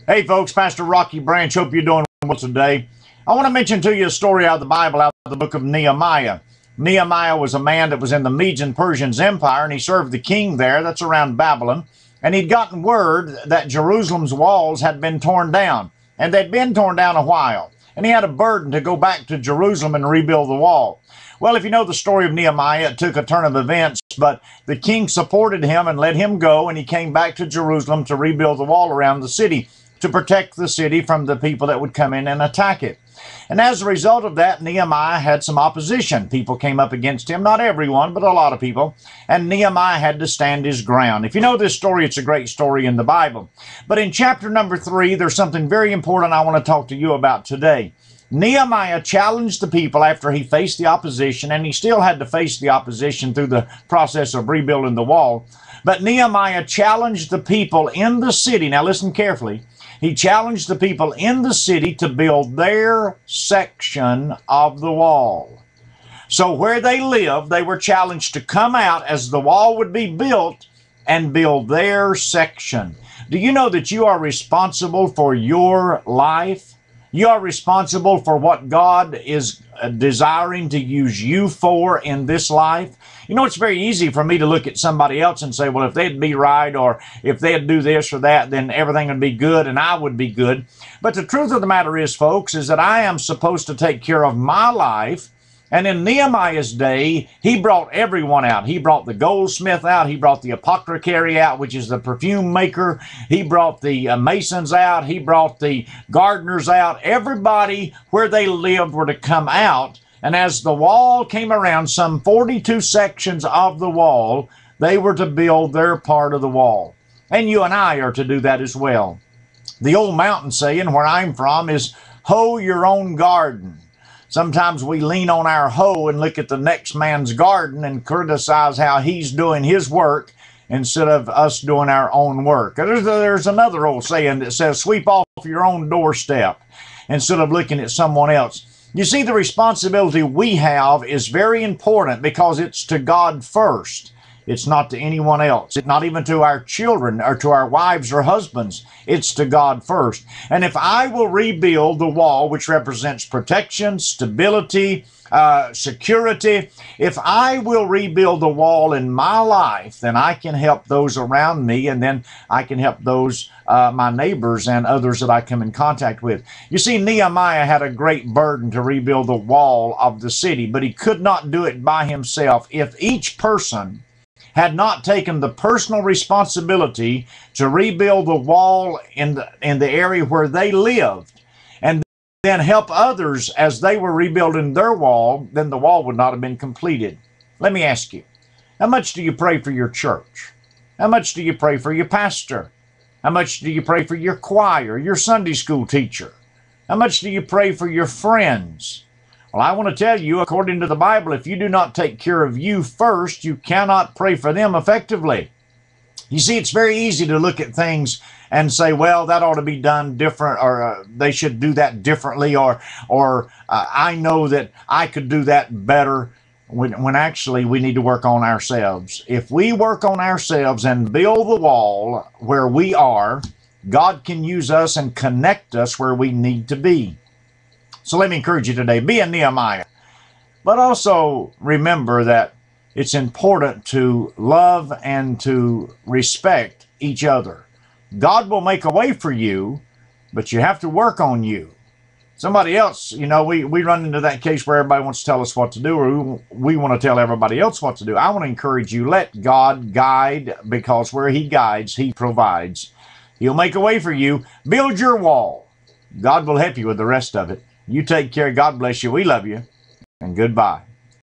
Hey folks, Pastor Rocky Branch. Hope you're doing well today. I want to mention to you a story out of the Bible, out of the book of Nehemiah. Nehemiah was a man that was in the Medes and Persians Empire, and he served the king there. That's around Babylon. And he'd gotten word that Jerusalem's walls had been torn down, and they'd been torn down a while. And he had a burden to go back to Jerusalem and rebuild the wall. Well, if you know the story of Nehemiah, it took a turn of events, but the king supported him and let him go, and he came back to Jerusalem to rebuild the wall around the city, to protect the city from the people that would come in and attack it. And as a result of that, Nehemiah had some opposition. People came up against him, not everyone, but a lot of people. And Nehemiah had to stand his ground. If you know this story, it's a great story in the Bible. But in chapter number 3, there's something very important I want to talk to you about today. Nehemiah challenged the people after he faced the opposition, and he still had to face the opposition through the process of rebuilding the wall. But Nehemiah challenged the people in the city. Now listen carefully. He challenged the people in the city to build their section of the wall. So where they lived, they were challenged to come out as the wall would be built and build their section. Do you know that you are responsible for your life? You are responsible for what God is desiring to use you for in this life. You know, it's very easy for me to look at somebody else and say, well, if they'd be right, or if they'd do this or that, then everything would be good and I would be good. But the truth of the matter is, folks, is that I am supposed to take care of my life. And in Nehemiah's day, he brought everyone out. He brought the goldsmith out. He brought the apothecary out, which is the perfume maker. He brought the masons out. He brought the gardeners out. Everybody where they lived were to come out. And as the wall came around, some 42 sections of the wall, they were to build their part of the wall. And you and I are to do that as well. The old mountain saying where I'm from is, hoe your own garden. Sometimes we lean on our hoe and look at the next man's garden and criticize how he's doing his work instead of us doing our own work. There's another old saying that says, sweep off your own doorstep instead of looking at someone else. You see, the responsibility we have is very important because it's to God first. It's not to anyone else. It's not even to our children or to our wives or husbands. It's to God first. And if I will rebuild the wall, which represents protection, stability, security, if I will rebuild the wall in my life, then I can help those around me, and then I can help those, my neighbors and others that I come in contact with. You see, Nehemiah had a great burden to rebuild the wall of the city, but he could not do it by himself. If each person had not taken the personal responsibility to rebuild the wall in the area where they lived, and then help others as they were rebuilding their wall, then the wall would not have been completed. Let me ask you, how much do you pray for your church? How much do you pray for your pastor? How much do you pray for your choir, your Sunday school teacher? How much do you pray for your friends? Well, I want to tell you, according to the Bible, if you do not take care of you first, you cannot pray for them effectively. You see, it's very easy to look at things and say, well, that ought to be done different, or they should do that differently, or I know that I could do that better, when actually we need to work on ourselves. If we work on ourselves and build the wall where we are, God can use us and connect us where we need to be. So let me encourage you today, be a Nehemiah. But also remember that it's important to love and to respect each other. God will make a way for you, but you have to work on you. Somebody else, you know, we run into that case where everybody wants to tell us what to do, or we want to tell everybody else what to do. I want to encourage you, let God guide, because where He guides, He provides. He'll make a way for you. Build your wall. God will help you with the rest of it. You take care. God bless you. We love you. And goodbye.